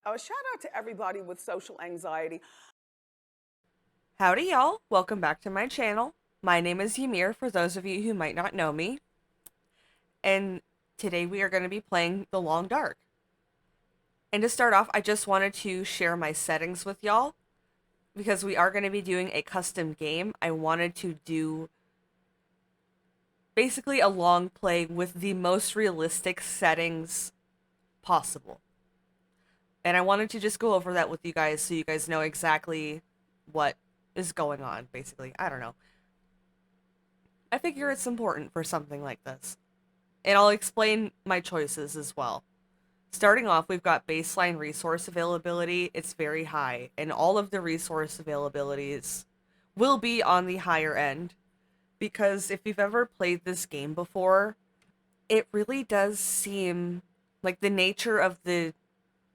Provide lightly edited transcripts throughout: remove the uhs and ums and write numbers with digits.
Shout out to everybody with social anxiety. Howdy, y'all. Welcome back to my channel. My name is Ymir, for those of you who might not know me. And today we are going to be playing The Long Dark. And to start off, I just wanted to share my settings with y'all. Because we are going to be doing a custom game, I wanted to do basically a long play with the most realistic settings possible. And I wanted to just go over that with you guys so you guys know exactly what is going on, basically. I don't know. I figure it's important for something like this. And I'll explain my choices as well. Starting off, we've got baseline resource availability. It's very high, and all of the resource availabilities will be on the higher end because if you've ever played this game before, it really does seem like the nature of the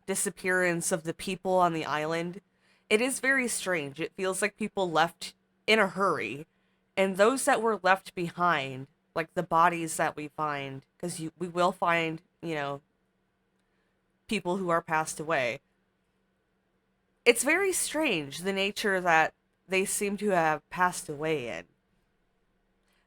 disappearance of the people on the island. It is very strange. It feels like people left in a hurry, and those that were left behind, like the bodies that we find, because we will find, people who are passed away. It's very strange the nature that they seem to have passed away in.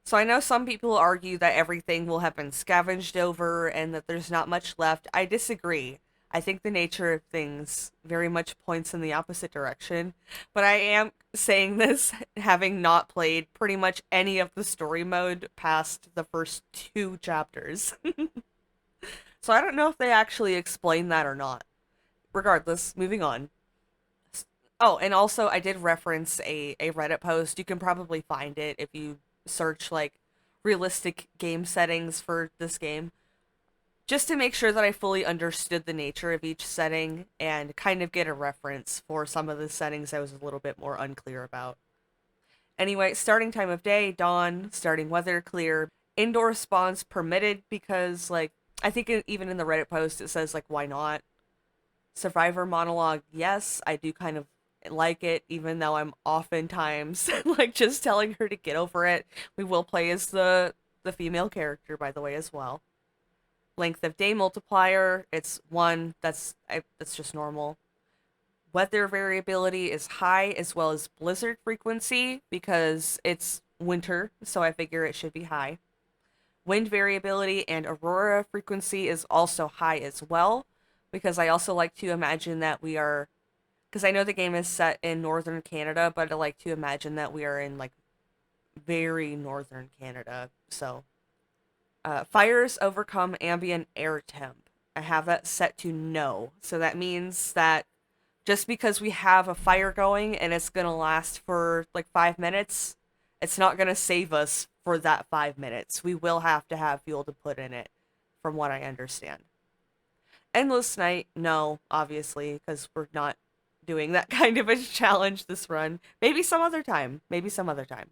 So I know some people argue that everything will have been scavenged over and that there's not much left. I disagree. I think the nature of things very much points in the opposite direction. But I am saying this having not played pretty much any of the story mode past the first two chapters. So I don't know if they actually explain that or not. Regardless, moving on. Oh, and also I did reference a Reddit post. You can probably find it if you search like realistic game settings for this game. Just to make sure that I fully understood the nature of each setting and kind of get a reference for some of the settings I was a little bit more unclear about. Anyway, starting time of day, dawn, starting weather, clear. Indoor spawns permitted because, like, I think even in the Reddit post it says, like, why not? Survivor monologue, yes, I do kind of like it, even though I'm oftentimes like just telling her to get over it. We will play as the female character, by the way, as well. Length of day multiplier, it's one. That's just normal. Weather variability is high, as well as blizzard frequency because it's winter, so I figure it should be high. Wind variability and aurora frequency is also high as well, because I also like to imagine that we are, because I know the game is set in northern Canada, but I like to imagine that we are in like very northern Canada. So, fires overcome ambient air temp. I have that set to no. So that means that just because we have a fire going and it's going to last for like 5 minutes, it's not going to save us for that 5 minutes. We will have to have fuel to put in it, from what I understand. Endless night, no, obviously, because we're not doing that kind of a challenge this run. Maybe some other time. Maybe some other time.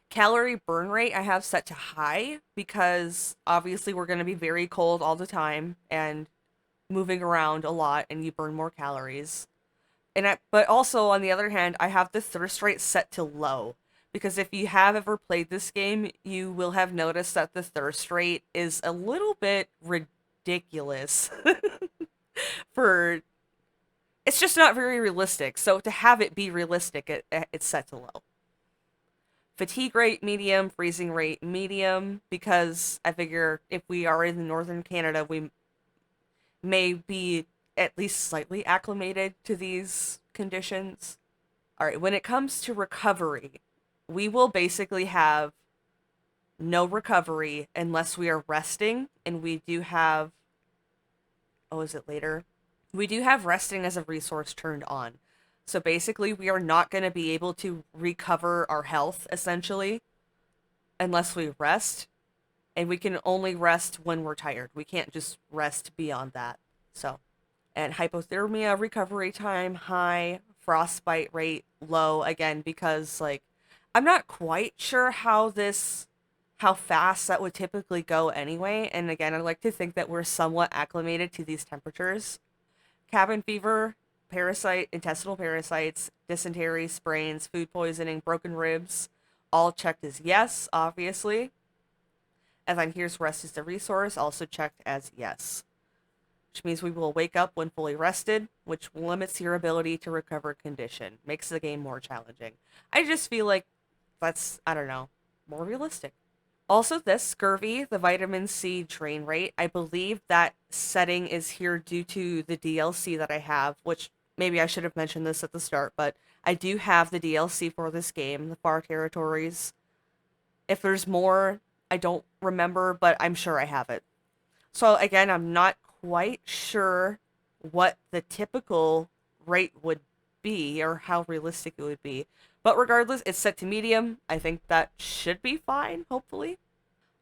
Calorie burn rate I have set to high because obviously we're going to be very cold all the time and moving around a lot and you burn more calories. But also on the other hand, I have the thirst rate set to low because if you have ever played this game, you will have noticed that the thirst rate is a little bit ridiculous for it's just not very realistic. So to have it be realistic, it's set to low. Fatigue rate medium, freezing rate medium, because I figure if we are in northern Canada, we may be at least slightly acclimated to these conditions. All right, when it comes to recovery, we will basically have no recovery unless we are resting, and we do have, oh, is it later? We do have resting as a resource turned on. So basically, we are not going to be able to recover our health, essentially, unless we rest. And we can only rest when we're tired. We can't just rest beyond that. So, and hypothermia recovery time high, frostbite rate low again because like I'm not quite sure how fast that would typically go anyway. And again, I'd like to think that we're somewhat acclimated to these temperatures. Cabin fever, parasite, intestinal parasites, dysentery, sprains, food poisoning, broken ribs, all checked as yes, obviously. And then here's rest is the resource, also checked as yes. which means we will wake up when fully rested, which limits your ability to recover condition. Makes the game more challenging. I just feel like that's, I don't know, more realistic. Also, this scurvy, the vitamin C drain rate, I believe that setting is here due to the DLC that I have, which maybe I should have mentioned this at the start, but I do have the DLC for this game, the Far Territories. If there's more, I don't remember, but I'm sure I have it. So again, I'm not quite sure what the typical rate would be or how realistic it would be. But regardless, it's set to medium. I think that should be fine, hopefully.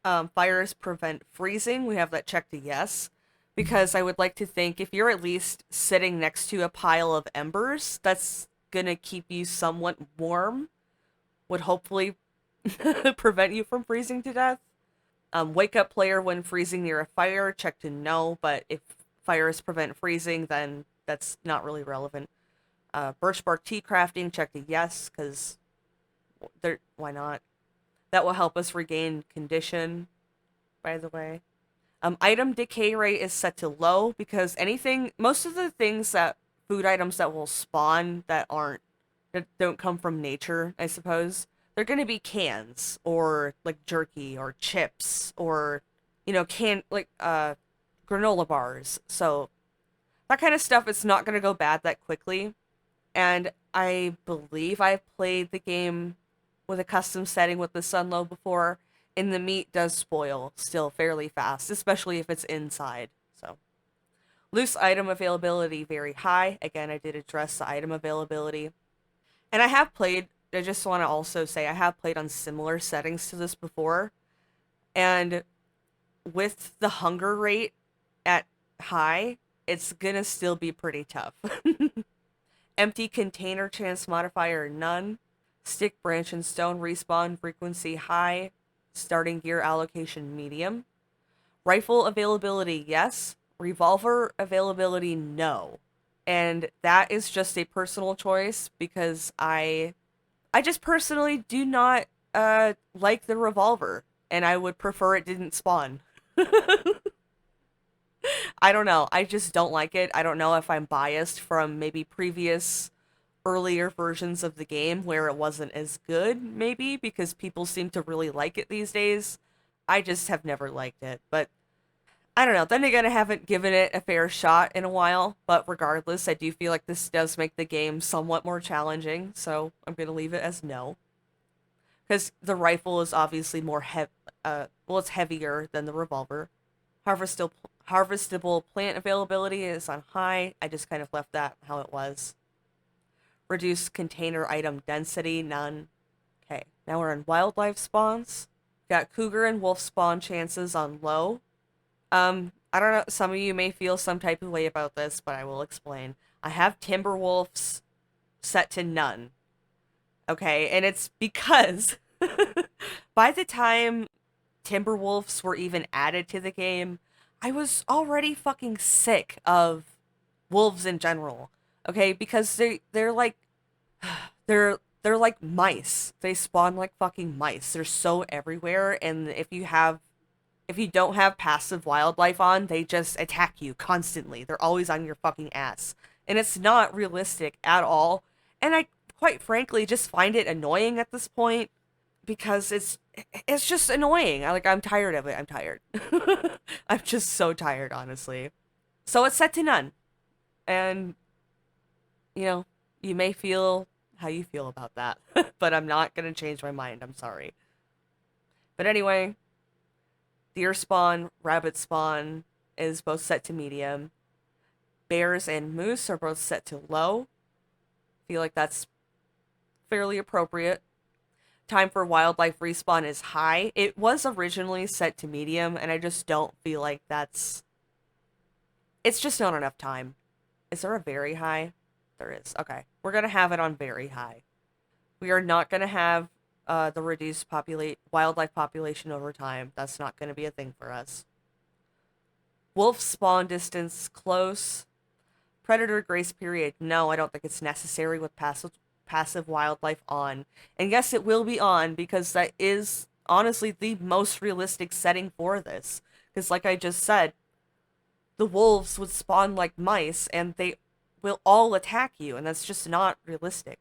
Fires prevent freezing. We have that checked to yes. Because I would like to think if you're at least sitting next to a pile of embers, that's gonna keep you somewhat warm. Would hopefully prevent you from freezing to death. Wake up player when freezing near a fire, check to no, but if fires prevent freezing, then that's not really relevant. Birch bark tea crafting, check to yes, because why not? That will help us regain condition, by the way. Item decay rate is set to low because most of the things food items that will spawn that don't come from nature, I suppose, they're going to be cans or like jerky or chips or, granola bars. So that kind of stuff, it's not going to go bad that quickly. And I believe I've played the game with a custom setting with the sun low before, and the meat does spoil still fairly fast, especially if it's inside. So loose item availability very high. Again, I did address the item availability. And I just want to also say I have played on similar settings to this before. And with the hunger rate at high, it's gonna still be pretty tough. Empty container chance modifier none. Stick, branch, and stone respawn frequency high. Starting gear allocation medium. Rifle availability yes. Revolver availability no. And that is just a personal choice because I just personally do not like the revolver, and I would prefer it didn't spawn. I don't know. I just don't like it. I don't know if I'm biased from maybe previous earlier versions of the game where it wasn't as good, maybe, because people seem to really like it these days. I just have never liked it, but I don't know. Then again, I haven't given it a fair shot in a while, but regardless, I do feel like this does make the game somewhat more challenging, so I'm going to leave it as no. Because the rifle is obviously it's heavier than the revolver. Harvestable plant availability is on high. I just kind of left that how it was. Reduce container item density, none. Okay, now we're in wildlife spawns. Got cougar and wolf spawn chances on low. I don't know, some of you may feel some type of way about this, but I will explain. I have timber wolves set to none. Okay, and it's because by the time Timberwolves were even added to the game, I was already fucking sick of wolves in general. Okay, because they're like they're like mice. They spawn like fucking mice. They're so everywhere, and if you don't have passive wildlife on, they just attack you constantly. They're always on your fucking ass. And it's not realistic at all. And I quite frankly just find it annoying at this point because it's just annoying. I'm tired of it. I'm tired. I'm just so tired, honestly. So it's set to none. And you may feel how you feel about that, but I'm not going to change my mind. I'm sorry. But anyway, deer spawn, rabbit spawn is both set to medium. Bears and moose are both set to low. Feel like that's fairly appropriate. Time for wildlife respawn is high. It was originally set to medium, and I just don't feel like it's just not enough time. Is there a very high? There is. Okay. We're going to have it on very high. We are not going to have the reduced wildlife population over time. That's not going to be a thing for us. Wolf spawn distance close. Predator grace period. No, I don't think it's necessary with passive wildlife on. And yes, it will be on because that is honestly the most realistic setting for this. Because like I just said, the wolves would spawn like mice and they will all attack you, and that's just not realistic.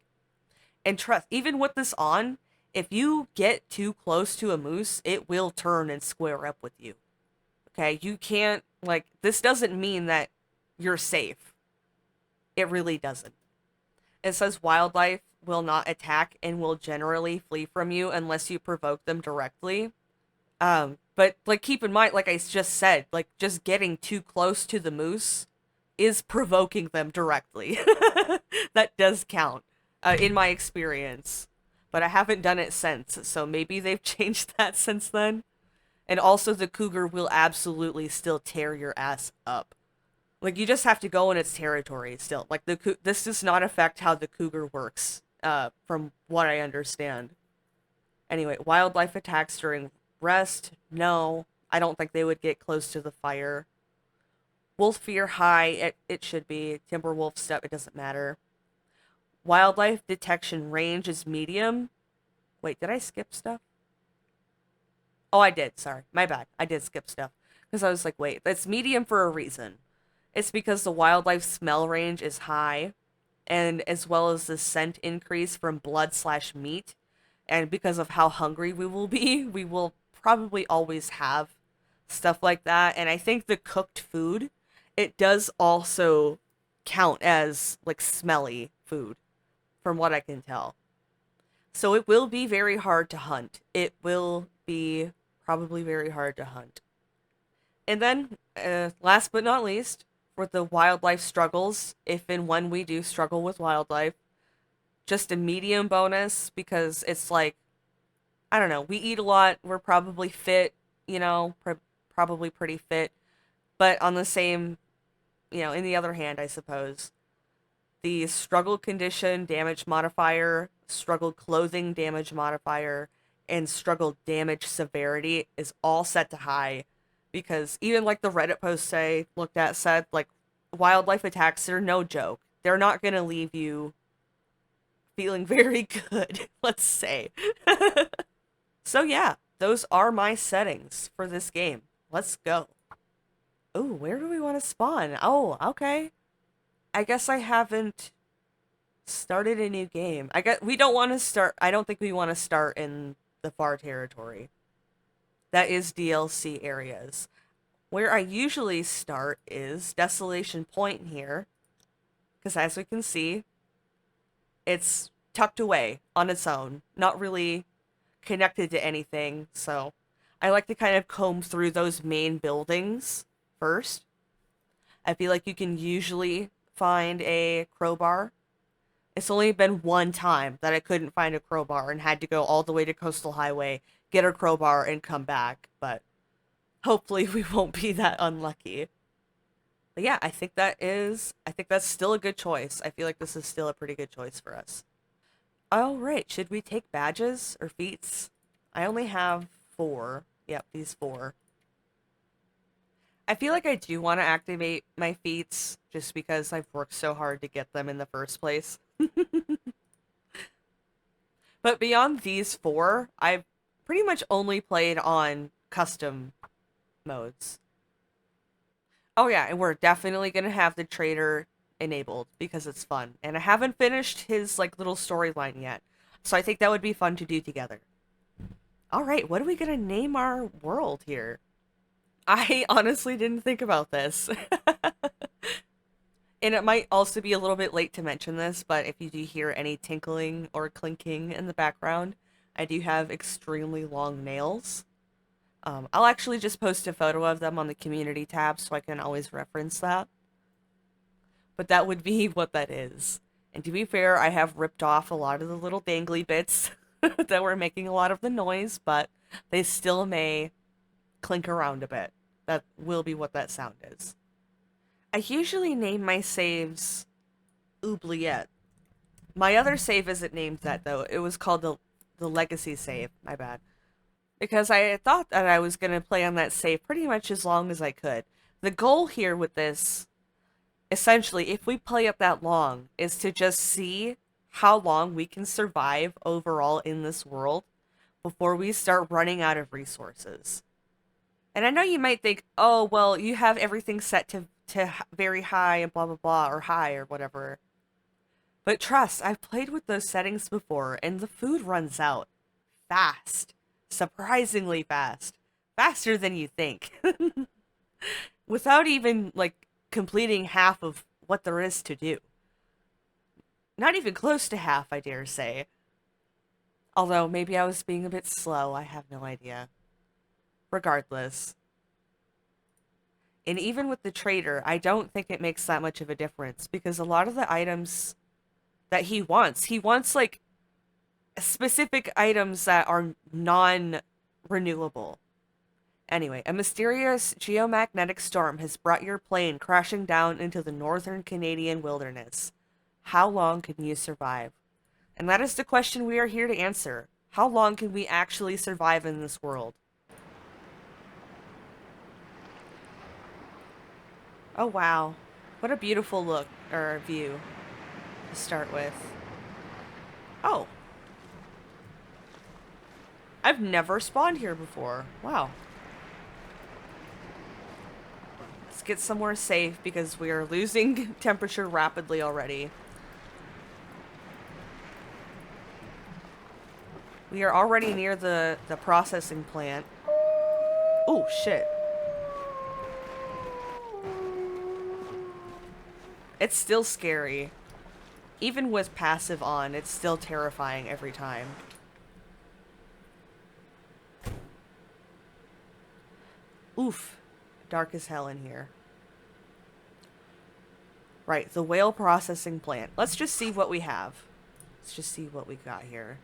And trust, even with this on, if you get too close to a moose, it will turn and square up with you. Okay, you can't, like, this doesn't mean that you're safe. It really doesn't. It says wildlife will not attack and will generally flee from you unless you provoke them directly. But like keep in mind, like I just said, like just getting too close to the moose is provoking them directly. That does count, in my experience. But I haven't done it since, so maybe they've changed that since then. And also, the cougar will absolutely still tear your ass up. Like, you just have to go in its territory still. Like, this does not affect how the cougar works, from what I understand. Anyway, wildlife attacks during rest? No. I don't think they would get close to the fire. Wolf fear high? It should be. Timberwolf step, it doesn't matter. Wildlife detection range is medium. Wait, did I skip stuff? Oh, I did. Sorry. My bad. I did skip stuff. Because I was like, wait, that's medium for a reason. It's because the wildlife smell range is high, and as well as the scent increase from blood/meat. And because of how hungry we will be, we will probably always have stuff like that. And I think the cooked food, it does also count as like smelly food, from what I can tell. So it will be very hard to hunt. It will be probably very hard to hunt. And then, last but not least, for the wildlife struggles, if and when we do struggle with wildlife, just a medium bonus because it's like, I don't know, we eat a lot, we're probably fit, you know, probably pretty fit, but on the same, you know, in the other hand, I suppose, the struggle condition damage modifier, struggle clothing damage modifier, and struggle damage severity is all set to high because even like the Reddit posts I looked at said, like, wildlife attacks are no joke. They're not going to leave you feeling very good, let's say. So yeah, those are my settings for this game. Let's go. Oh, where do we want to spawn? Oh, okay. I guess I haven't started a new game. I guess we don't want to start. I don't think we want to start in the far territory. That is DLC areas. Where I usually start is Desolation Point here. Because as we can see, it's tucked away on its own. Not really connected to anything. So I like to kind of comb through those main buildings first. I feel like you can usually find a crowbar. It's only been one time that I couldn't find a crowbar and had to go all the way to Coastal Highway, get a crowbar, and come back. But hopefully we won't be that unlucky. But yeah, I think that's still a good choice. I feel like this is still a pretty good choice for us. All right, should we take badges or feats? I only have 4. Yep, these 4. I feel like I do want to activate my feats just because I've worked so hard to get them in the first place. But beyond these 4, I've pretty much only played on custom modes. Oh yeah, and we're definitely going to have the trader enabled because it's fun. And I haven't finished his like little storyline yet. So I think that would be fun to do together. All right, what are we going to name our world here? I honestly didn't think about this. And it might also be a little bit late to mention this, but if you do hear any tinkling or clinking in the background, I do have extremely long nails. I'll actually just post a photo of them on the community tab so I can always reference that. But that would be what that is. And to be fair, I have ripped off a lot of the little dangly bits that were making a lot of the noise, but they still may clink around a bit. That will be what that sound is. I usually name my saves Oubliette. My other save isn't named that, though. It was called the Legacy save. My bad. Because I thought that I was going to play on that save pretty much as long as I could. The goal here with this, essentially, if we play it that long, is to just see how long we can survive overall in this world before we start running out of resources. And I know you might think, oh, well, you have everything set to very high and blah, blah, blah, or high or whatever. But trust, I've played with those settings before, and the food runs out fast. Surprisingly fast. Faster than you think. Without even, like, completing half of what there is to do. Not even close to half, I dare say. Although, maybe I was being a bit slow, I have no idea. Regardless. And even with the trader, I don't think it makes that much of a difference, because a lot of the items that he wants, like, specific items that are non-renewable. Anyway, a mysterious geomagnetic storm has brought your plane crashing down into the northern Canadian wilderness. How long can you survive? And that is the question we are here to answer. How long can we actually survive in this world? Oh wow. What a beautiful look, or view, to start with. Oh. I've never spawned here before. Wow. Let's get somewhere safe because we are losing temperature rapidly already. We are already near the processing plant. Oh, shit. It's still scary. Even with passive on, it's still terrifying every time. Oof. Dark as hell in here. Right, the whale processing plant. Let's just see what we have. Let's just see what we got here.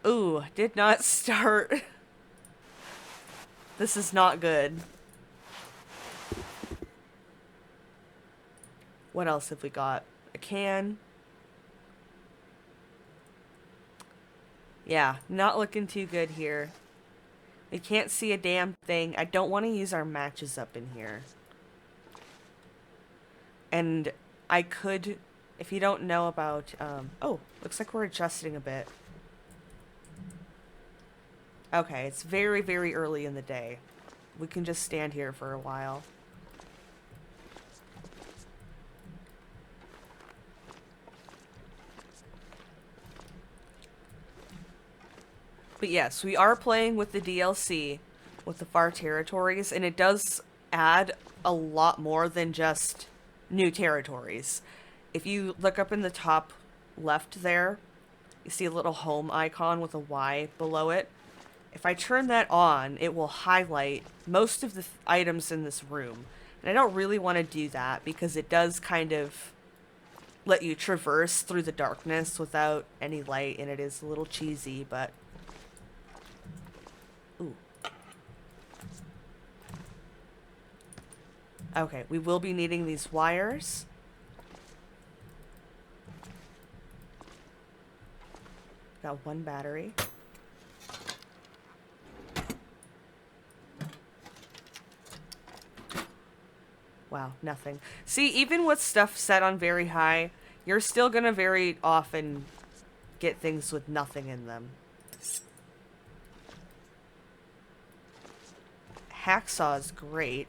Ooh, did not start. This is not good. What else have we got? A can. Yeah, not looking too good here. We can't see a damn thing. I don't want to use our matches up in here. And I could, if you don't know about, oh, looks like we're adjusting a bit. Okay, it's very, very early in the day. We can just stand here for a while. But yes, we are playing with the DLC, with the Far Territories, and it does add a lot more than just new territories. If you look up in the top left there, you see a little home icon with a Y below it. If I turn that on, it will highlight most of the items in this room. And I don't really want to do that because it does kind of let you traverse through the darkness without any light, and it is a little cheesy, but... Ooh. Okay, we will be needing these wires. Got one battery. Wow, nothing. See, even with stuff set on very high, you're still gonna very often get things with nothing in them. Hacksaw is great.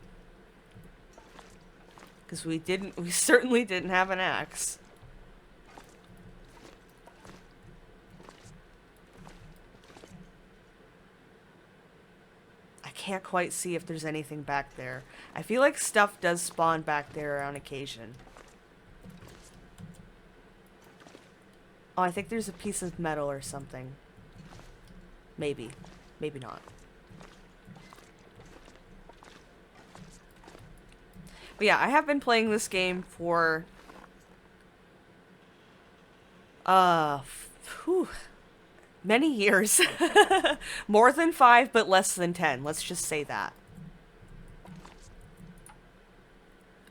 Because we certainly didn't have an axe. I can't quite see if there's anything back there. I feel like stuff does spawn back there on occasion. Oh, I think there's a piece of metal or something. Maybe. Maybe not. But yeah, I have been playing this game for... many years. More than 5, but less than 10. Let's just say that.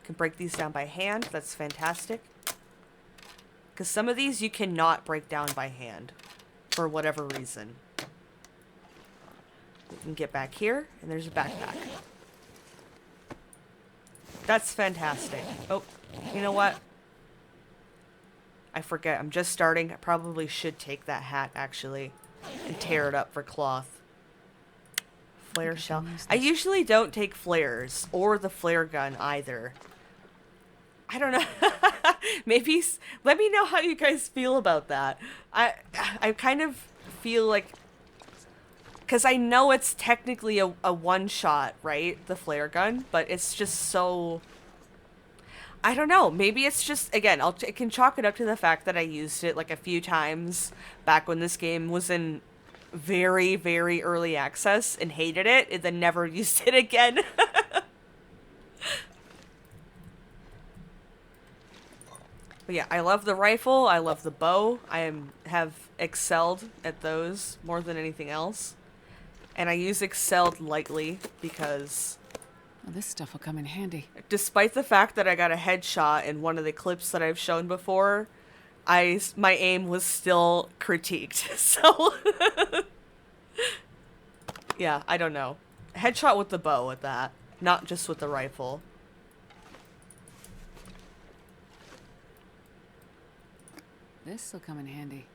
Can break these down by hand. That's fantastic. Because some of these you cannot break down by hand. For whatever reason. We can get back here, and there's a backpack. That's fantastic. Oh, you know what? I forget. I'm just starting. I probably should take that hat, actually, and tear it up for cloth. flare I can shell. use I this. usually don't take flares or the flare gun either. I don't know. Maybe let me know how you guys feel about that. I kind of feel like, because I know it's technically a one shot, right? The flare gun, but it's just so. I don't know. Maybe it's just, again, I can chalk it up to the fact that I used it like a few times back when this game was in very, very early access and hated it, and then never used it again. But yeah, I love the rifle. I love the bow. Have excelled at those more than anything else. And I use excelled lightly because Well, this stuff will come in handy. despite the fact that I got a headshot in one of the clips that I've shown before, my aim was still critiqued. So yeah, I don't know. Headshot with the bow at that, not just with the rifle. This will come in handy.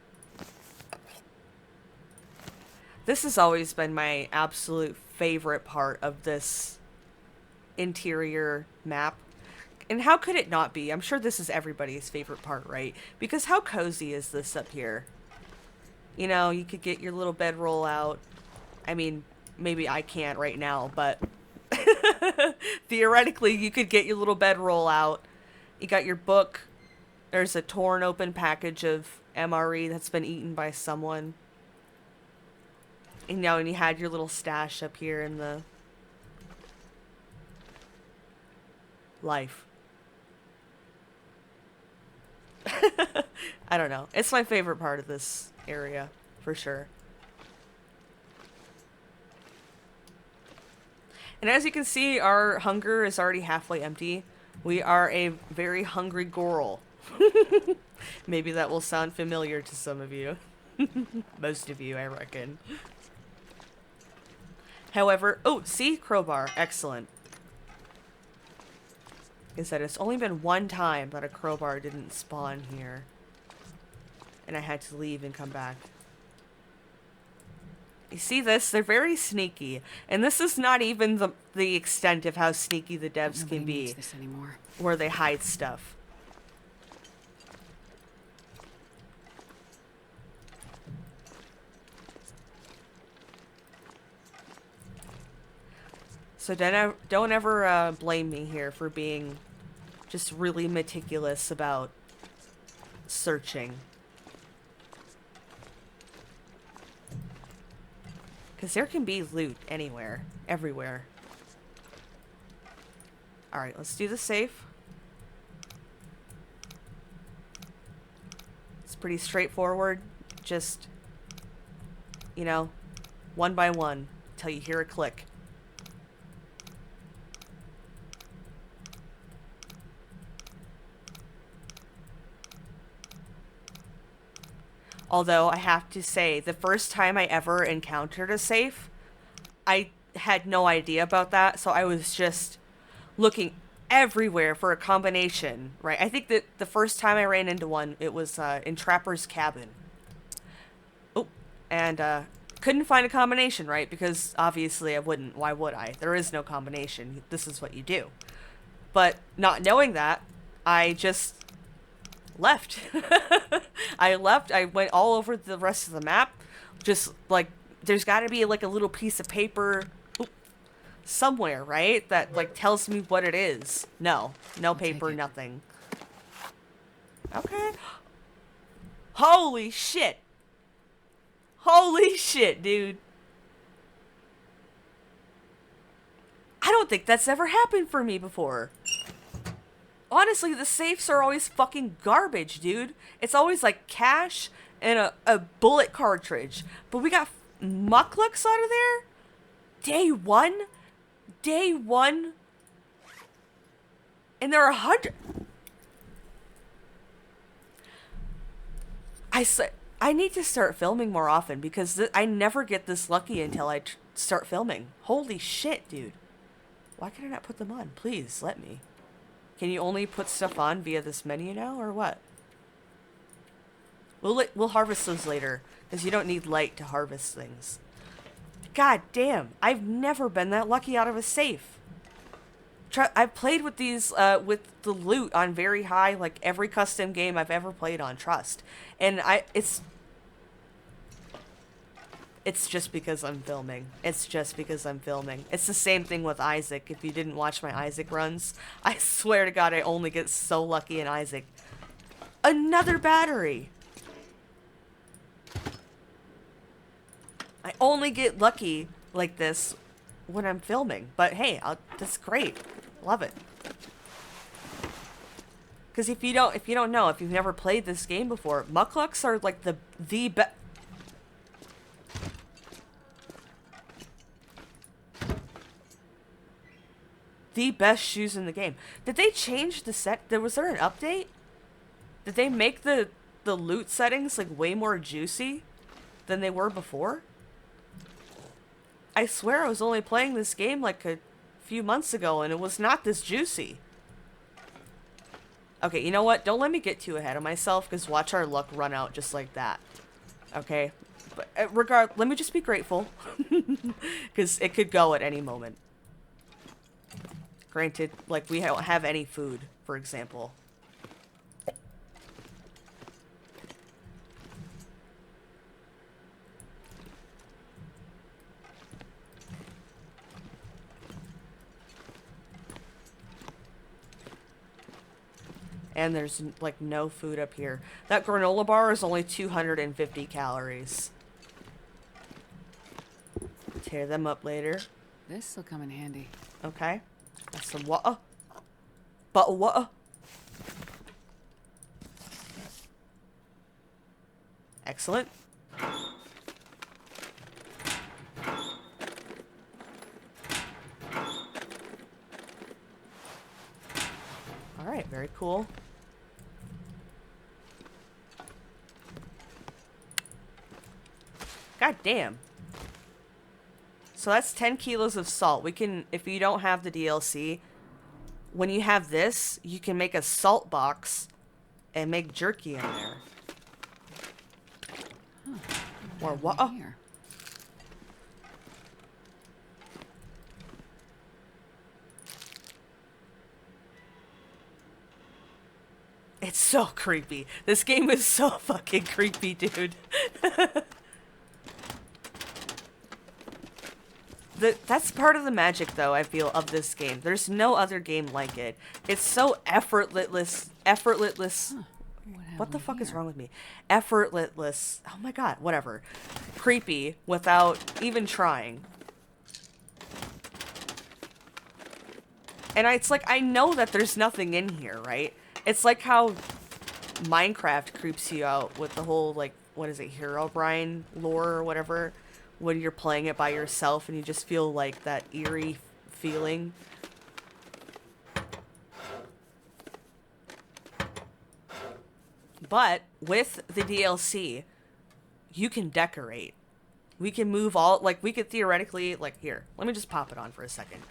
This has always been my absolute favorite part of this interior map. And how could it not be? I'm sure this is everybody's favorite part, right? Because how cozy is this up here? You know, you could get your little bedroll out. I mean, maybe I can't right now, but theoretically you could get your little bedroll out. You got your book. There's a torn open package of MRE that's been eaten by someone. And, you know, and you had your little stash up here in the life. I don't know. It's my favorite part of this area, for sure. And as you can see, our hunger is already halfway empty. We are a very hungry Goral. Maybe that will sound familiar to some of you. Most of you, I reckon. However, oh, see? Crowbar. Excellent. Like I said, it's only been one time that a crowbar didn't spawn here. And I had to leave and come back. You see this? They're very sneaky. And this is not even the extent of how sneaky the devs Nobody can needs be. this anymore. Where they hide stuff. So don't ever blame me here for being just really meticulous about searching. Because there can be loot anywhere, everywhere. Alright, let's do the safe. It's pretty straightforward. Just, you know, one by one, till you hear a click. Although I have to say, the first time I ever encountered a safe, I had no idea about that, so I was just looking everywhere for a combination, right? I think that the first time I ran into one, it was in Trapper's Cabin. Oh, and couldn't find a combination, right? Because obviously I wouldn't. Why would I? There is no combination. This is what you do. But not knowing that, I just left. I left. I went all over the rest of the map. Just like, there's got to be like a little piece of paper somewhere, right? That like tells me what it is. No paper, nothing. Okay. Holy shit. Holy shit, dude. I don't think that's ever happened for me before. Honestly, the safes are always fucking garbage, dude. It's always like cash and a bullet cartridge. But we got mucklucks out of there? Day one? Day one? And there are 100... I need to start filming more often because I never get this lucky until I start filming. Holy shit, dude. Why can I not put them on? Please, let me. Can you only put stuff on via this menu now, or what? We'll harvest those later, because you don't need light to harvest things. God damn, I've never been that lucky out of a safe. I've played with these, with the loot on very high, like every custom game I've ever played on Trust. And it's just because I'm filming. It's just because I'm filming. It's the same thing with Isaac. If you didn't watch my Isaac runs, I swear to God, I only get so lucky in Isaac. Another battery! I only get lucky like this when I'm filming. But hey, that's great. Love it. Because if you don't know, if you've never played this game before, Mukluks are like the best. The best shoes in the game. Did they change the set? Was there an update? Did they make the loot settings like way more juicy than they were before? I swear I was only playing this game like a few months ago and it was not this juicy. Okay, you know what? Don't let me get too ahead of myself because watch our luck run out just like that. Okay? But let me just be grateful because it could go at any moment. Granted, like, we don't have any food, for example. And there's, like, no food up here. That granola bar is only 250 calories. Tear them up later. This'll come in handy. Okay. That's some water. Bottled water. Excellent. Alright, very cool. God damn. So that's 10 kilos of salt. We can, if you don't have the DLC, when you have this, you can make a salt box and make jerky in there. Or what? Oh. It's so creepy. This game is so fucking creepy, dude. That's part of the magic, though, I feel, of this game. There's no other game like it. It's so effortless. What the fuck is wrong with me? Effortless. Oh my god, whatever. Creepy without even trying. And it's like, I know that there's nothing in here, right? It's like how Minecraft creeps you out with the whole, like, what is it, Herobrine lore or whatever? When you're playing it by yourself and you just feel like that eerie feeling. But with the DLC, you can decorate. We can move all, like, we could theoretically, like, here, let me just pop it on for a second.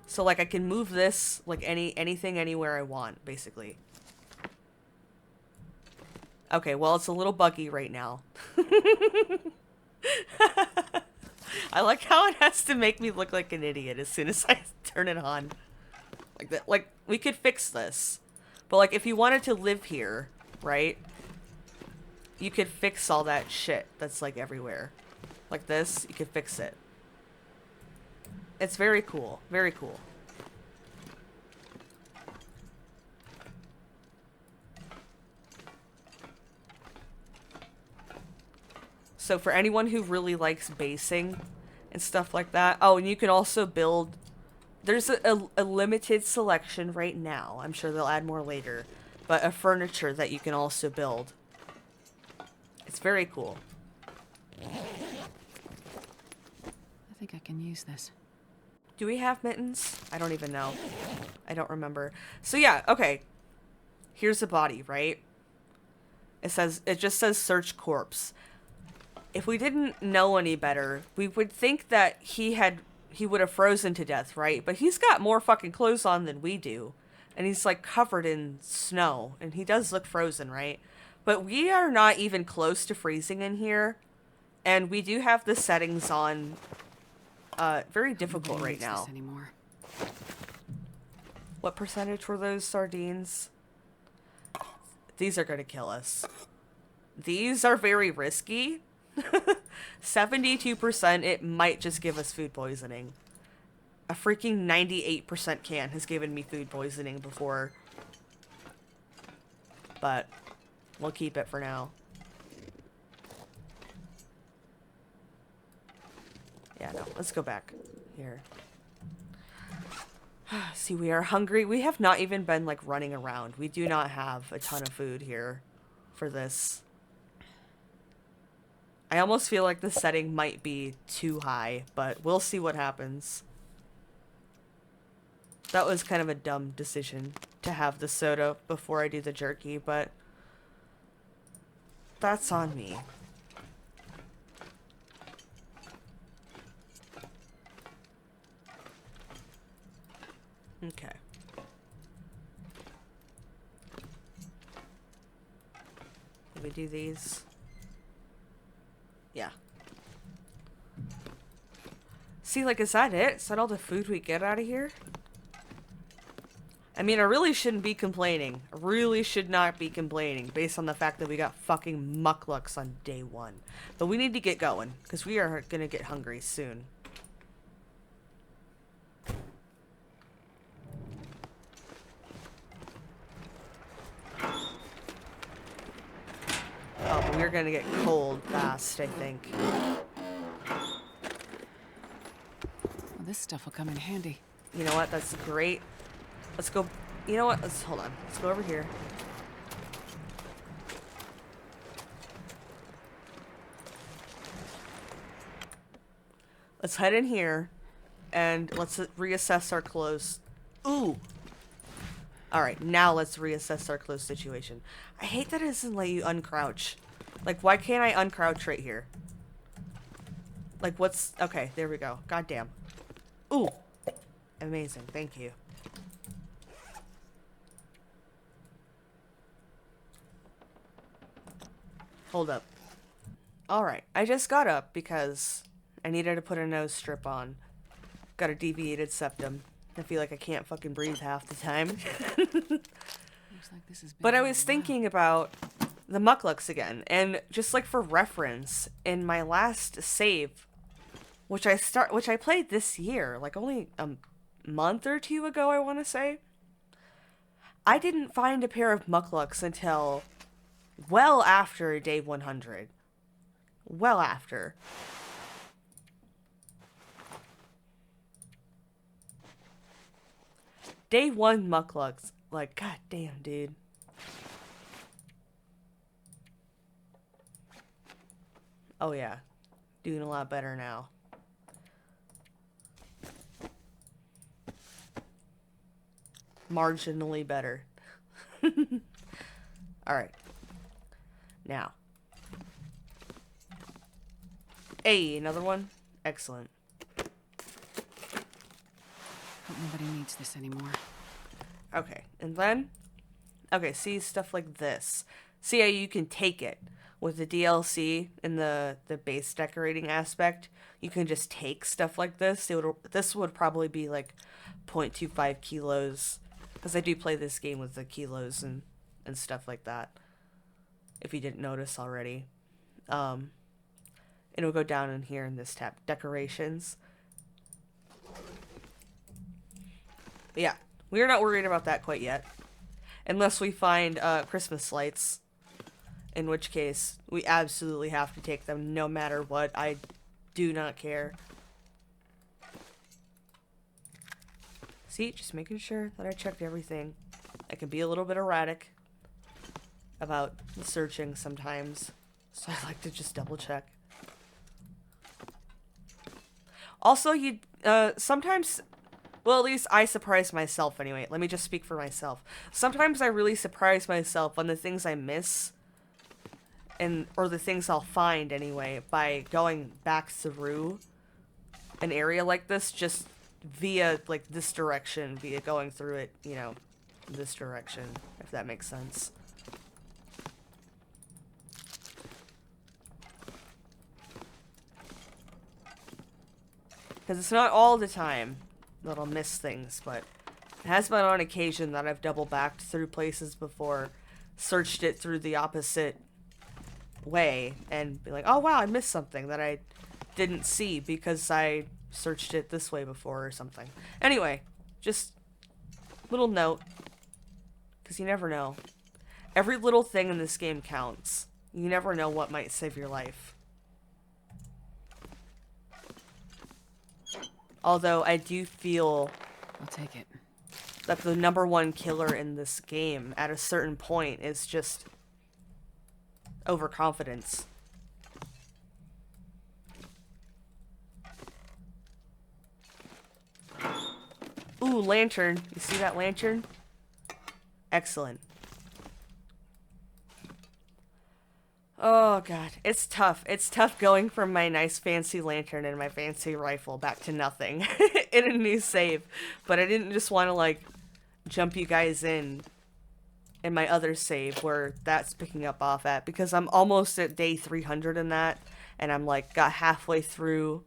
So, like, I can move this, like, anything, anywhere I want, basically. Okay, well, it's a little buggy right now. I like how it has to make me look like an idiot as soon as I turn it on. Like that. Like, we could fix this. But, like, if you wanted to live here, right? You could fix all that shit that's, like, everywhere. Like this, you could fix it. It's very cool. Very cool. So for anyone who really likes basing and stuff like that. Oh, and you can also build. There's a limited selection right now. I'm sure they'll add more later. But a furniture that you can also build. It's very cool. I think I can use this. Do we have mittens? I don't even know. I don't remember. So yeah, okay. Here's the body, right? It just says search corpse. If we didn't know any better, we would think that he would have frozen to death, right? But he's got more fucking clothes on than we do. And he's like covered in snow. And he does look frozen, right? But we are not even close to freezing in here. And we do have the settings on very difficult Nobody right needs this now. anymore. What percentage were those sardines? These are gonna kill us. These are very risky. 72%, it might just give us food poisoning. A freaking 98% can has given me food poisoning before. But we'll keep it for now. Yeah, no, let's go back here. See, we are hungry. We have not even been, like, running around. We do not have a ton of food here for this. I almost feel like the setting might be too high, but we'll see what happens. That was kind of a dumb decision to have the soda before I do the jerky, but that's on me. Okay. Let me do these. Yeah. See, like, is that it? Is that all the food we get out of here? I mean, I really shouldn't be complaining. I really should not be complaining based on the fact that we got fucking mucklucks on day one. But we need to get going, because we are gonna get hungry soon. Oh, but we're gonna get cold fast, I think. Well, this stuff will come in handy. You know what? That's great. Let's go. You know what? Let's hold on. Let's go over here. Let's head in here and let's reassess our clothes. Ooh. All right, now let's reassess our clothes situation. I hate that it doesn't let you uncrouch. Like, why can't I uncrouch right here? Like, what's... Okay, there we go. Goddamn. Ooh. Amazing. Thank you. Hold up. Alright, I just got up because I needed to put a nose strip on. Got a deviated septum. I feel like I can't fucking breathe half the time. Looks like this has been But I here a was while. thinking about the mucklucks again, and just like for reference, in my last save, which I played this year, like only a month or two ago, I want to say, I didn't find a pair of mucklucks until well after day 100. Well after. Day 1 mucklucks, like, god damn, dude. Oh yeah, doing a lot better now. Marginally better. Alright. Now. Hey, another one? Excellent. Hope nobody needs this anymore. Okay, and then... Okay, see, stuff like this. See how you can take it. With the DLC and the base decorating aspect, you can just take stuff like this. This would probably be like 0.25 kilos. Because I do play this game with the kilos and stuff like that. If you didn't notice already. It'll go down in here in this tab. Decorations. But yeah, we're not worried about that quite yet. Unless we find Christmas lights. In which case, we absolutely have to take them no matter what. I do not care. See, just making sure that I checked everything. I can be a little bit erratic about searching sometimes. So I like to just double check. Also, sometimes... Well, at least I surprise myself anyway. Let me just speak for myself. Sometimes I really surprise myself on the things I miss. Or the things I'll find anyway, by going back through an area like this, just via, like, this direction, via going through it, you know, this direction, if that makes sense. Because it's not all the time that I'll miss things, but it has been on occasion that I've double backed through places before, searched it through the opposite way, and be like, oh wow, I missed something that I didn't see because I searched it this way before or something. Anyway, just little note, because you never know. Every little thing in this game counts. You never know what might save your life. Although I do feel I'll take it. that the #1 killer in this game at a certain point is just overconfidence. Ooh, lantern. You see that lantern? Excellent. Oh god, it's tough. It's tough going from my nice fancy lantern and my fancy rifle back to nothing in a new save. But I didn't just want to like jump you guys in my other save where that's picking up off at, because I'm almost at day 300 in that, and I'm like got halfway through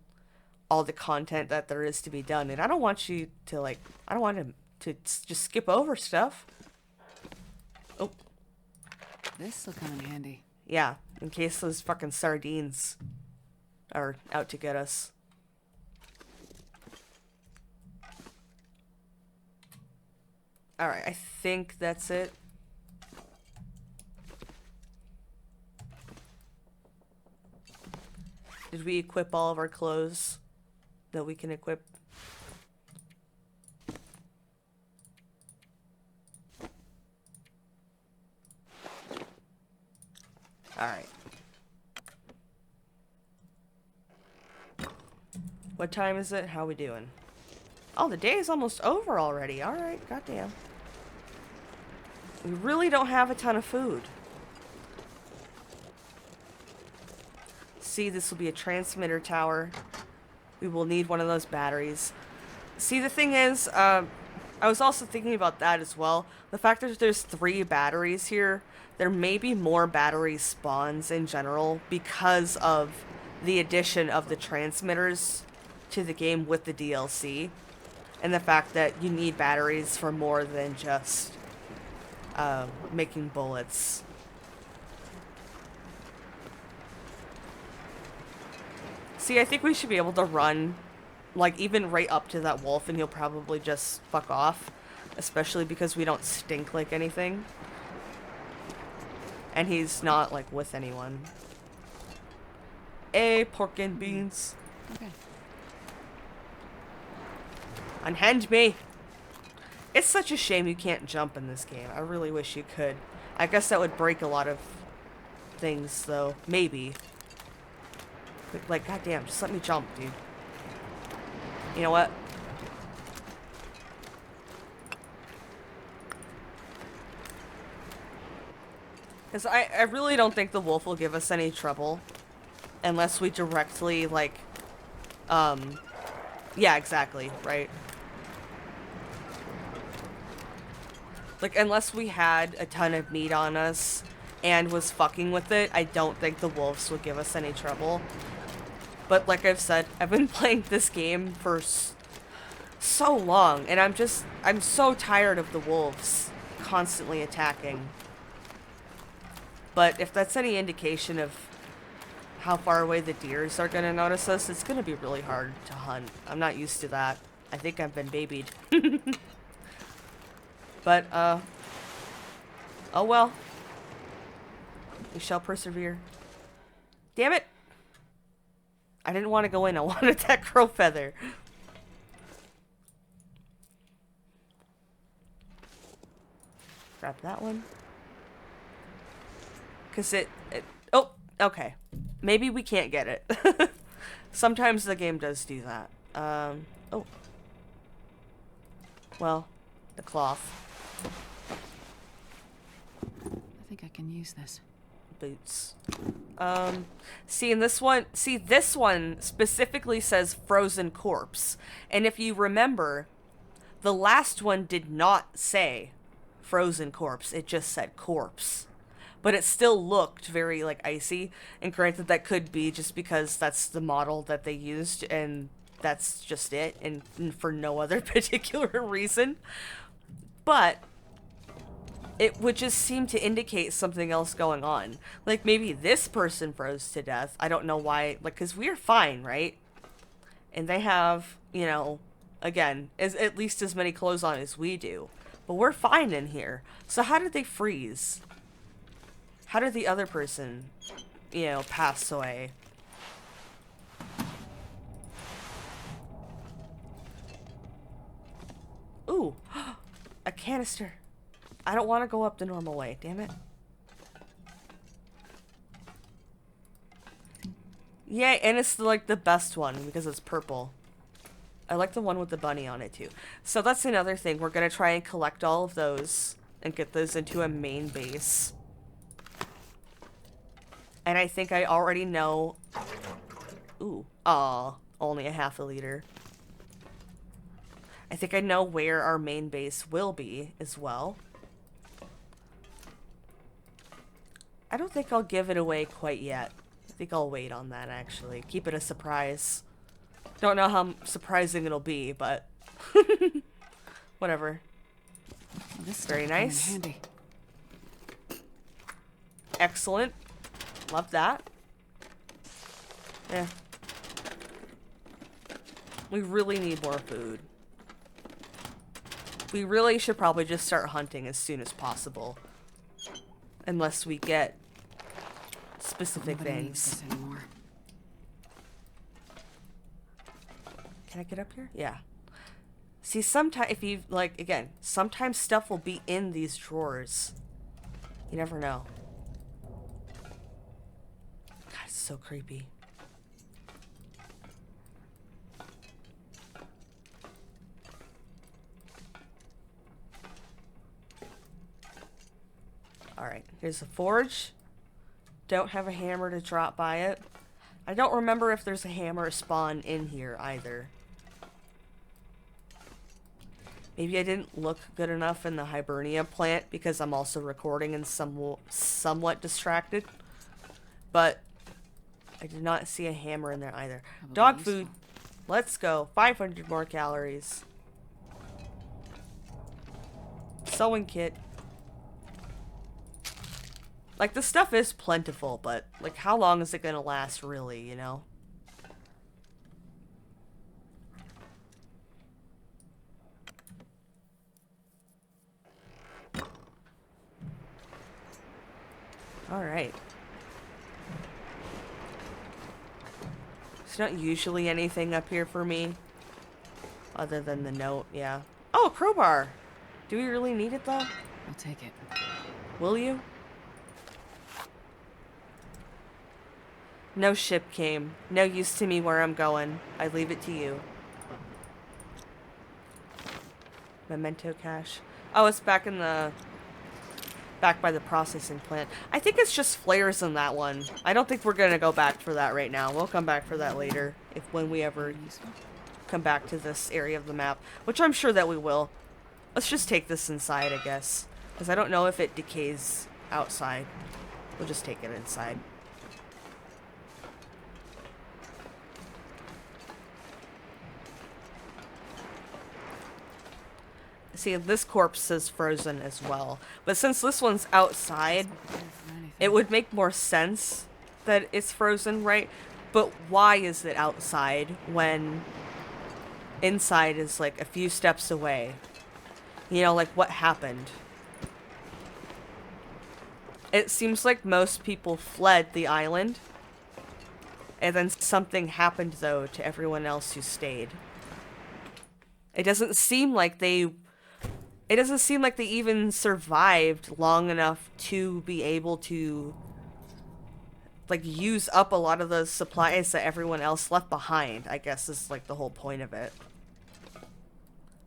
all the content that there is to be done, and I don't want you to like, I don't want to just skip over stuff. Oh. This'll come in handy. Yeah, in case those fucking sardines are out to get us. Alright, I think that's it. Did we equip all of our clothes that we can equip? Alright. What time is it? How we doing? Oh, the day is almost over already. Alright, goddamn. We really don't have a ton of food. See, this will be a transmitter tower. We will need one of those batteries. See, the thing is, I was also thinking about that as well. The fact that there's 3 batteries here, there may be more battery spawns in general because of the addition of the transmitters to the game with the DLC. And the fact that you need batteries for more than just making bullets. See, I think we should be able to run, like, even right up to that wolf, and he'll probably just fuck off. Especially because we don't stink like anything. And he's not, like, with anyone. Hey, pork and beans. Okay. Unhand me! It's such a shame you can't jump in this game. I really wish you could. I guess that would break a lot of things, though. Maybe. But, like, goddamn, just let me jump, dude. You know what? Because I really don't think the wolf will give us any trouble. Unless we directly, like... Yeah, exactly, right? Like, unless we had a ton of meat on us and was fucking with it, I don't think the wolves would give us any trouble. But like I've said, I've been playing this game for so long, and I'm so tired of the wolves constantly attacking. But if that's any indication of how far away the deers are gonna notice us, it's gonna be really hard to hunt. I'm not used to that. I think I've been babied. But, oh well. We shall persevere. Damn it! I didn't want to go in, I wanted that crow feather. Grab that one. Cause it oh, okay. Maybe we can't get it. Sometimes the game does do that. Oh. Well, the cloth. I think I can use this. Boots. See, in this one, this one specifically says frozen corpse. And if you remember, the last one did not say frozen corpse. It just said corpse. But it still looked very, like, icy. And granted, that could be just because that's the model that they used. And that's just it, and for no other particular reason. But it would just seem to indicate something else going on. Like, maybe this person froze to death. I don't know why. Like, because we're fine, right? And they have, you know, again, at least as many clothes on as we do. But we're fine in here. So how did they freeze? How did the other person, you know, pass away? Ooh, a canister. I don't want to go up the normal way, damn it. Yeah, and it's like the best one because it's purple. I like the one with the bunny on it too. So that's another thing. We're going to try and collect all of those and get those into a main base. And I think I already know... Ooh, aw, only a half a liter. I think I know where our main base will be as well. I don't think I'll give it away quite yet. I think I'll wait on that, actually. Keep it a surprise. Don't know how surprising it'll be, but... whatever. This is Very nice. handy. Excellent. Love that. Yeah. We really need more food. We really should probably just start hunting as soon as possible. Unless we get specific Nobody needs things. this anymore. Can I get up here? Yeah. See, sometimes, if you, like, again, sometimes stuff will be in these drawers. You never know. God, it's so creepy. Alright, here's the forge. Don't have a hammer to drop by it. I don't remember if there's a hammer spawn in here either. Maybe I didn't look good enough in the Hibernia plant because I'm also recording and somewhat distracted. But I did not see a hammer in there either. Probably Dog useful. food. Let's go. 500 more calories. Sewing kit. Like, the stuff is plentiful, but, like, how long is it gonna last, really, you know? Alright. There's not usually anything up here for me. Other than the note, yeah. Oh, a crowbar! Do we really need it, though? I'll take it. Will you? No ship came. No use to me where I'm going. I leave it to you. Memento cache. Oh, it's back in the... back by the processing plant. I think it's just flares in that one. I don't think we're gonna go back for that right now. We'll come back for that later. When we ever Useful. come back to this area of the map. Which I'm sure that we will. Let's just take this inside, I guess. Because I don't know if it decays outside. We'll just take it inside. See, this corpse is frozen as well. But since this one's outside, it would make more sense that it's frozen, right? But why is it outside when inside is like a few steps away? You know, like what happened? It seems like most people fled the island. And then something happened, though, to everyone else who stayed. It doesn't seem like they... It doesn't seem like they even survived long enough to be able to, like, use up a lot of the supplies that everyone else left behind, I guess is, like, the whole point of it.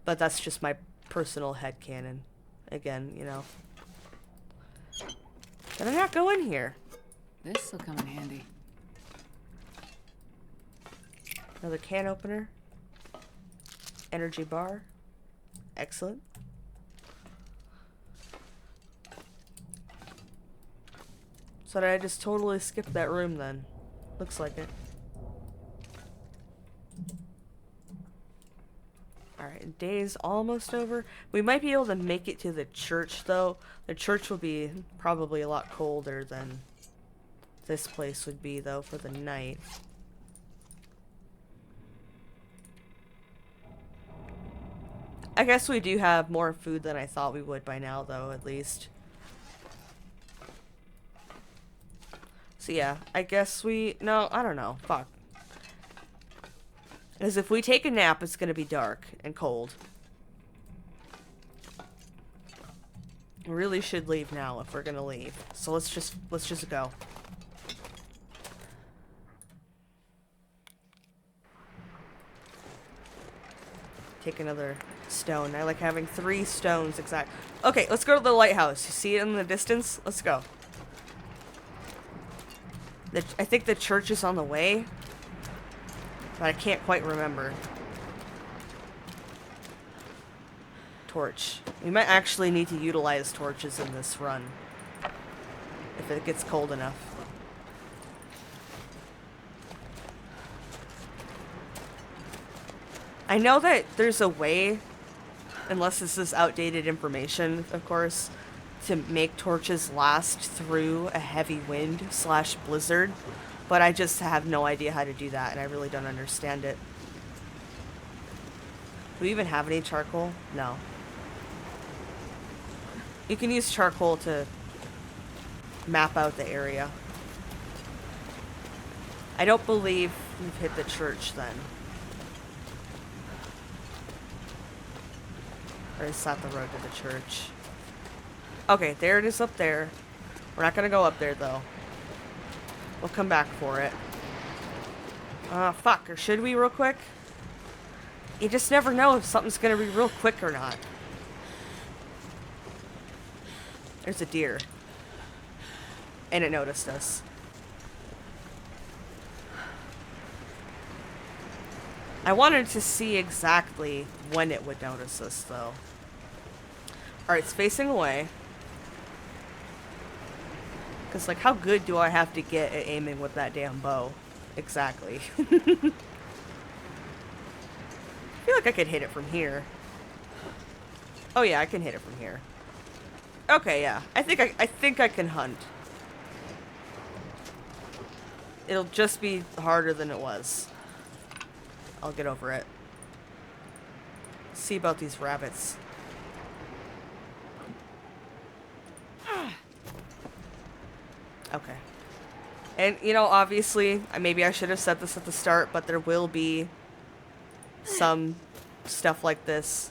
But that's just my personal headcanon. Again, you know. Can I not go in here? This'll come in handy. Another can opener. Energy bar. Excellent. So did I just totally skip that room then? Looks like it. day's almost over. We might be able to make it to the church, though. The church will be probably a lot colder than this place would be, though, for the night. I guess we do have more food than I thought we would by now, though, at least. So yeah, I guess no, I don't know. Fuck. Because if we take a nap, it's gonna be dark and cold. We really should leave now if we're gonna leave. So let's just go. Take another stone. I like having 3 stones exact. Okay, let's go to the lighthouse. You see it in the distance? Let's go. I think the church is on the way, but I can't quite remember. Torch. We might actually need to utilize torches in this run if it gets cold enough. I know that there's a way, unless this is outdated information, of course, to make torches last through a heavy wind / blizzard, but I just have no idea how to do that, and I really don't understand it. Do we even have any charcoal? No. You can use charcoal to map out the area. I don't believe we've hit the church then. Or is that the road to the church? Okay, there it is up there. We're not gonna go up there, though. We'll come back for it. Fuck. Or should we real quick? You just never know if something's gonna be real quick or not. There's a deer. And it noticed us. I wanted to see exactly when it would notice us, though. Alright, it's facing away. Because, like, how good do I have to get at aiming with that damn bow? Exactly. I feel like I could hit it from here. Oh yeah, I can hit it from here. Okay, yeah. I think I can hunt. It'll just be harder than it was. I'll get over it. See about these rabbits. Okay. And, you know, obviously, maybe I should have said this at the start, but there will be some stuff like this.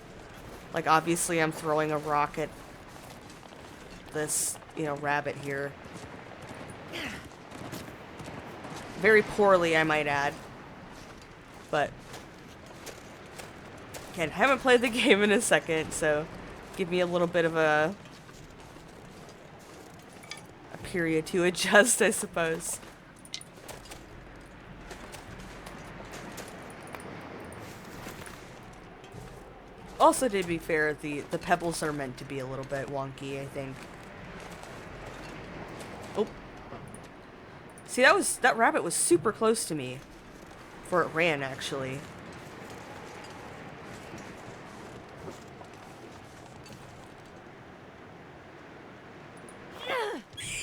Like, obviously, I'm throwing a rock at this, you know, rabbit here. Very poorly, I might add. But, again, haven't played the game in a second, so give me a little bit of a period to adjust, I suppose. Also, to be fair, the pebbles are meant to be a little bit wonky, I think. Oh. See, that rabbit was super close to me. Before it ran, actually.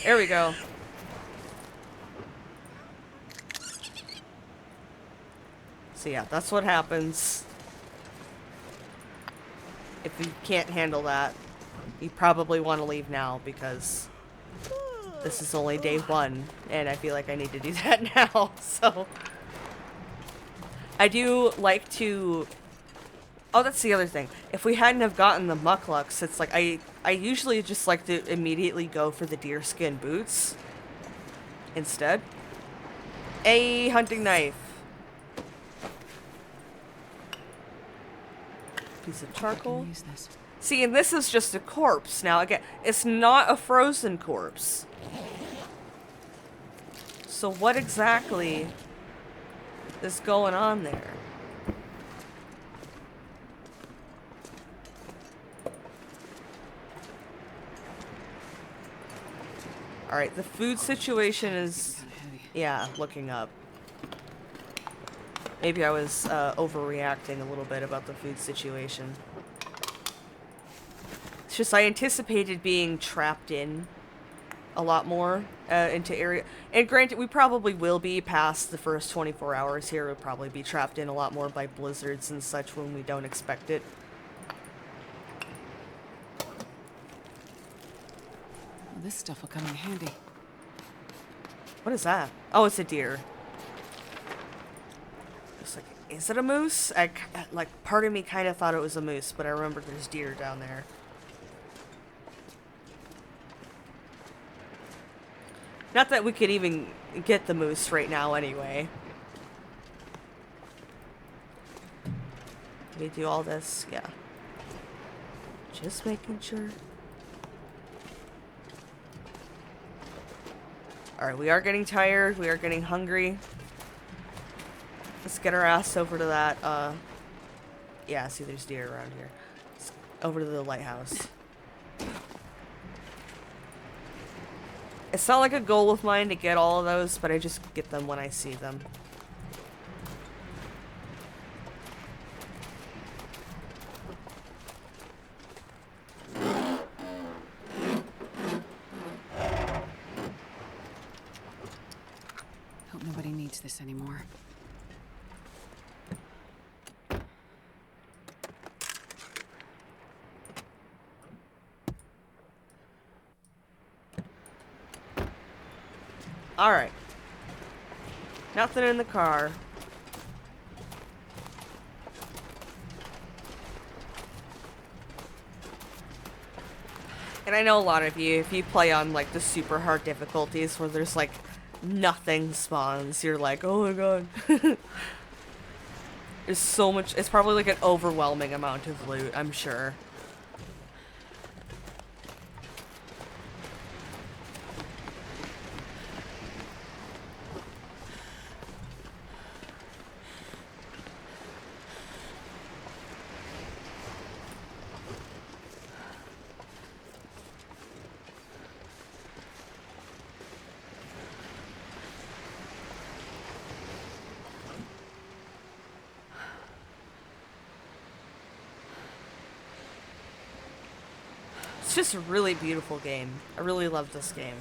There we go. So yeah, that's what happens. If you can't handle that, you probably want to leave now, because this is only day 1, and I feel like I need to do that now, so. I do like to... Oh, that's the other thing. If we hadn't have gotten the mucklucks, it's like, I usually just like to immediately go for the deerskin boots instead. A hunting knife. Piece of charcoal. Use this. See, and this is just a corpse. Now, again, it's not a frozen corpse. So what exactly is going on there? Alright, the food situation is, Kinda heavy. yeah, looking up. Maybe I was overreacting a little bit about the food situation. It's just I anticipated being trapped in a lot more into area. And granted, we probably will be past the first 24 hours here. We'll probably be trapped in a lot more by blizzards and such when we don't expect it. Well, this stuff will come in handy. What is that? Oh, it's a deer. It's like, is it a moose? Like, part of me kind of thought it was a moose, but I remember there's deer down there. Not that we could even get the moose right now anyway. Did we do all this? Yeah. Just making sure. Alright, we are getting tired. We are getting hungry. Let's get our ass over to that, yeah, see there's deer around here. Let's over to the lighthouse. It's not like a goal of mine to get all of those, but I just get them when I see them. Hope nobody needs this anymore. Alright. Nothing in the car. And I know a lot of you, if you play on like the super hard difficulties where there's like nothing spawns, you're like, oh my god. There's so much, it's probably like an overwhelming amount of loot, I'm sure. It's just a really beautiful game. I really love this game.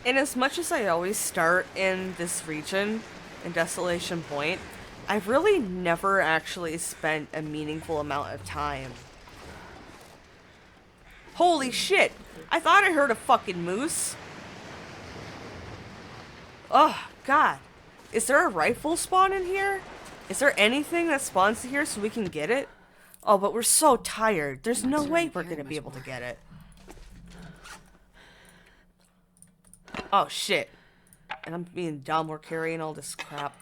And as much as I always start in this region, in Desolation Point, I've really never actually spent a meaningful amount of time. Holy shit! I thought I heard a fucking moose. Oh, God. Is there a rifle spawn in here? Is there anything that spawns in here so we can get it? Oh, but we're so tired. There's no way we're gonna be able to get it. Oh, shit. And I'm being dumb. We're carrying all this crap.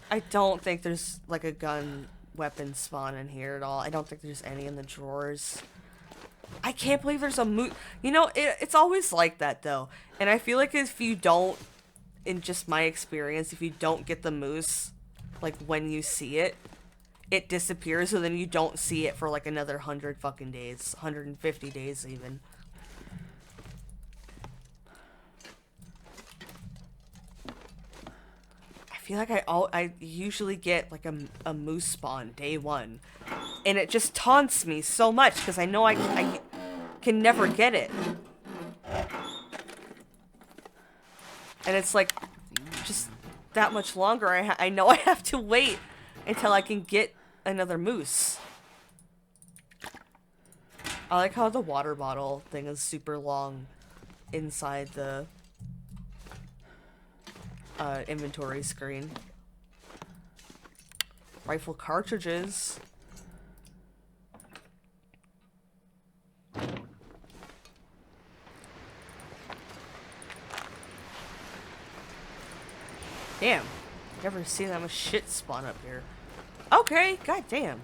I don't think there's, like, a gun weapon spawn in here at all. I don't think there's any in the drawers. I can't believe there's a moose. You know, it's always like that, though. And I feel like if you don't, in just my experience, if you don't get the moose, like, when you see it, it disappears, so then you don't see it for, like, another 100 fucking days. 150 days, even. I feel like I usually get like a moose spawn day one, and it just taunts me so much because I know I can never get it, and it's like just that much longer. I know I have to wait until I can get another moose. I like how the water bottle thing is super long inside the inventory screen. Rifle cartridges. Damn. Never seen that much shit spawn up here. Okay, god damn.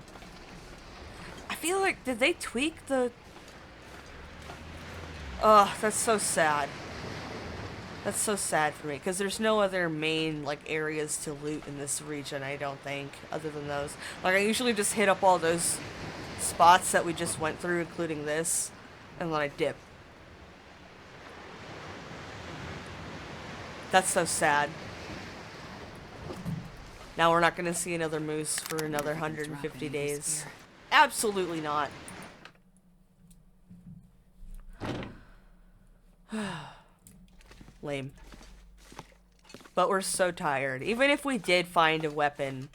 I feel like, did they tweak the... Ugh, that's so sad. That's so sad for me, because there's no other main, like, areas to loot in this region, I don't think, other than those. Like, I usually just hit up all those spots that we just went through, including this, and then I dip. That's so sad. Now we're not going to see another moose for another Drop 150 any of his days. gear. Absolutely not. Lame. But we're so tired. Even if we did find a weapon,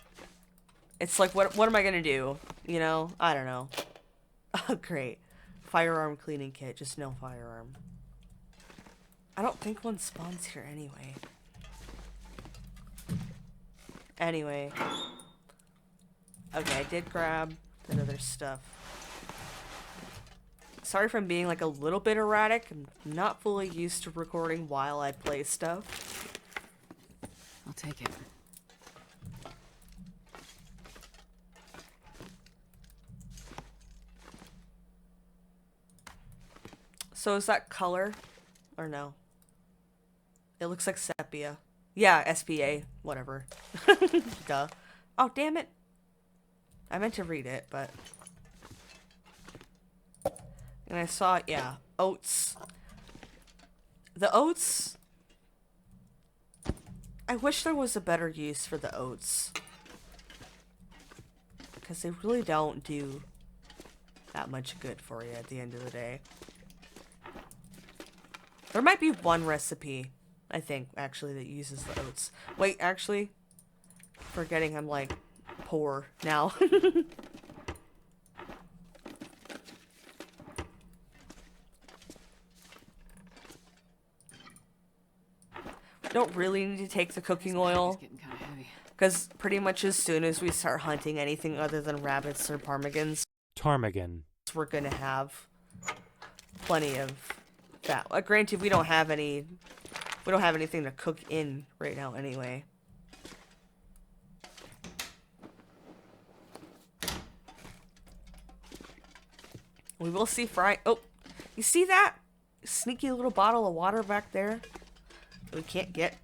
it's like, what am I gonna do? You know? I don't know. Oh, great. Firearm cleaning kit, just no firearm. I don't think one spawns here anyway. Anyway. Okay, I did grab that other stuff. Sorry if I'm being like a little bit erratic. I'm not fully used to recording while I play stuff. I'll take it. So is that color? Or no? It looks like sepia. Yeah, SPA. Whatever. Duh. Oh, damn it. I meant to read it, but... And I saw, yeah, oats. The oats... I wish there was a better use for the oats. Because they really don't do that much good for you at the end of the day. There might be one recipe, I think, actually, that uses the oats. Wait, actually, forgetting I'm, like, poor now. Don't really need to take the cooking This battery's oil, getting kind of heavy. because pretty much as soon as we start hunting anything other than rabbits or ptarmigans, Ptarmigan. we're gonna have plenty of that. Granted, we don't have anything to cook in right now anyway. We will see fry. Oh, you see that sneaky little bottle of water back there that we can't get?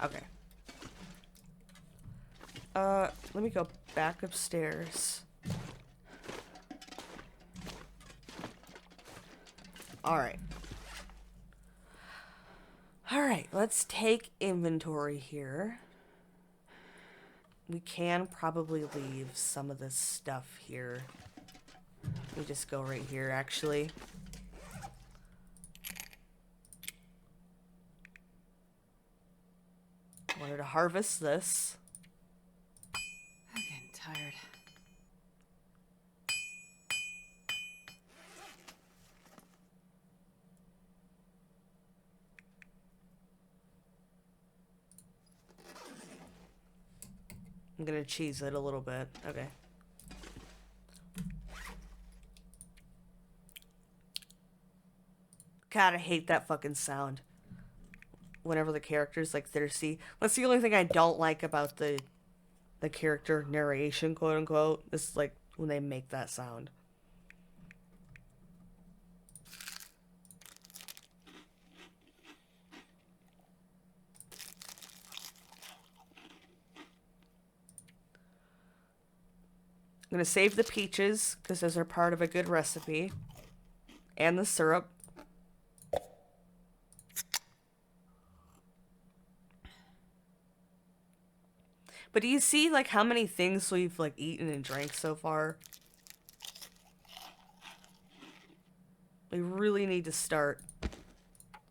Okay. Let me go back upstairs. Alright. Alright, let's take inventory here. We can probably leave some of this stuff here. We just go right here, actually. Wanted to harvest this. I'm getting tired. I'm gonna cheese it a little bit. Okay. God, I hate that fucking sound. Whenever the character's like thirsty. That's the only thing I don't like about the character narration, quote unquote. Is like when they make that sound. I'm gonna save the peaches because those are part of a good recipe, and the syrup. But do you see like how many things we've like eaten and drank so far? We really need to start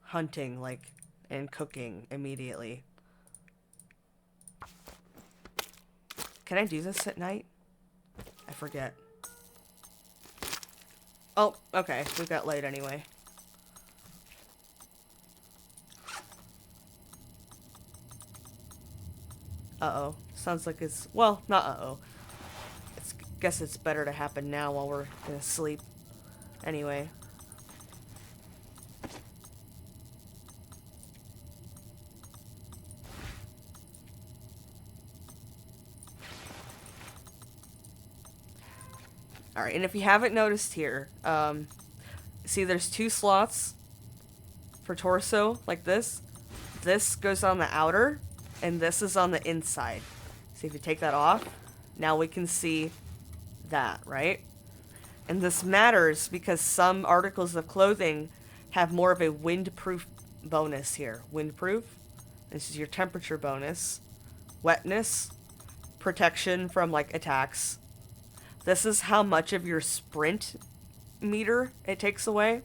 hunting like and cooking immediately. Can I do this at night? I forget. Oh, okay. We got light anyway. Uh-oh. Sounds like it's... Well, not uh-oh. Guess it's better to happen now while we're gonna sleep. Anyway. Alright, and if you haven't noticed here, see there's 2 slots for torso, like this. This goes on the outer, and this is on the inside. See, if you take that off, now we can see that, right? And this matters because some articles of clothing have more of a windproof bonus here. Windproof, this is your temperature bonus. Wetness, protection from, like, attacks. This is how much of your sprint meter it takes away.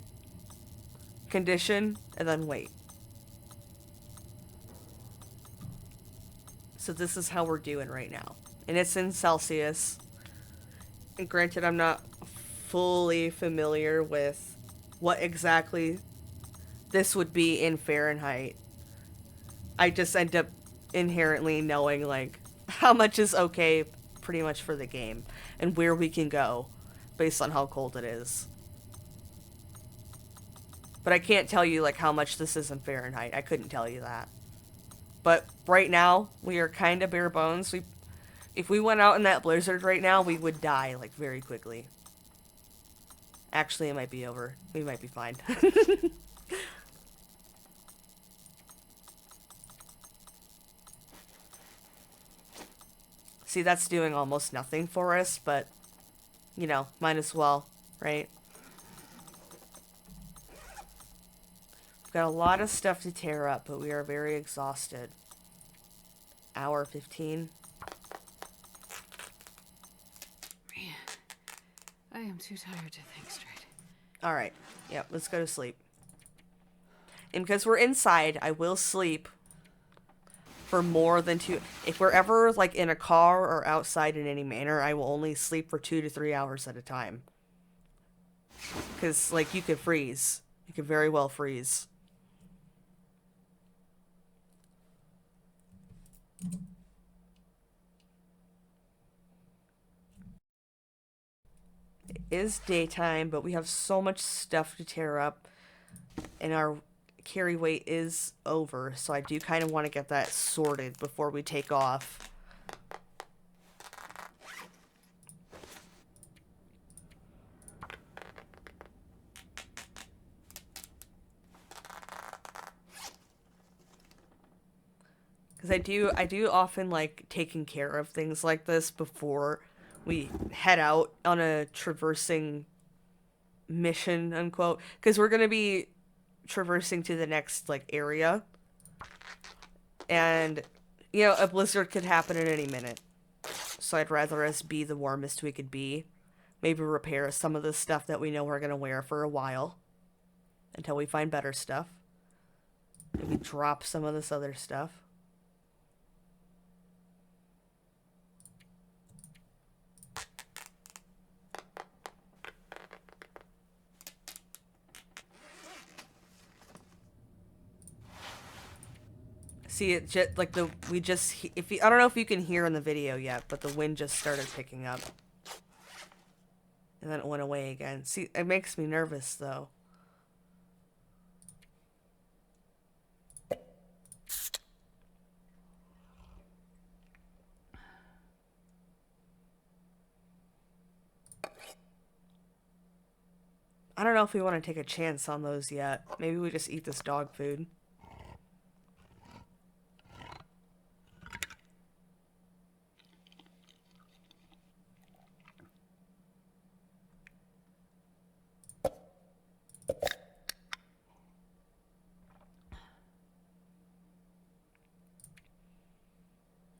Condition, and then weight. So this is how we're doing right now. And it's in Celsius. And granted, I'm not fully familiar with what exactly this would be in Fahrenheit. I just end up inherently knowing, like, how much is okay pretty much for the game. And where we can go based on how cold it is. But I can't tell you, like, how much this is in Fahrenheit. I couldn't tell you that. But right now, we are kind of bare bones. If we went out in that blizzard right now, we would die, like, very quickly. Actually, it might be over. We might be fine. See, that's doing almost nothing for us, but, you know, might as well, right? We've got a lot of stuff to tear up, but we are very exhausted. Hour 15. Man, I am too tired to think straight. Alright, yep, let's go to sleep. And because we're inside, I will sleep for more than 2... If we're ever, like, in a car or outside in any manner, I will only sleep for 2 to 3 hours at a time. Because, like, you could freeze. You could very well freeze. It is daytime, but we have so much stuff to tear up, and our carry weight is over, so I do kind of want to get that sorted before we take off. Because I do often like taking care of things like this before we head out on a traversing mission, unquote. Because we're going to be traversing to the next, like, area. And, you know, a blizzard could happen at any minute. So I'd rather us be the warmest we could be. Maybe repair some of the stuff that we know we're going to wear for a while. Until we find better stuff. Maybe drop some of this other stuff. See, it just, like, I don't know if you can hear in the video yet, but the wind just started picking up. And then it went away again. See, it makes me nervous, though. I don't know if we want to take a chance on those yet. Maybe we just eat this dog food.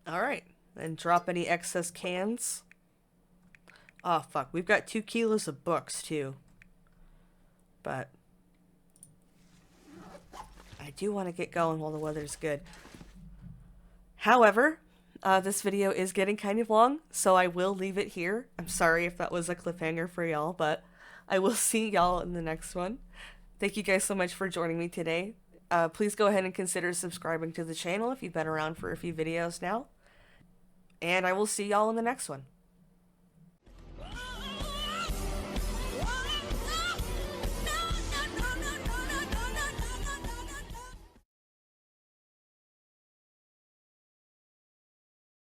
Alright, then drop any excess cans. Oh, fuck, we've got 2 kilos of books, too. But I do want to get going while the weather's good. However, this video is getting kind of long, so I will leave it here. I'm sorry if that was a cliffhanger for y'all, but I will see y'all in the next one. Thank you guys so much for joining me today. Please go ahead and consider subscribing to the channel if you've been around for a few videos now. And I will see y'all in the next one.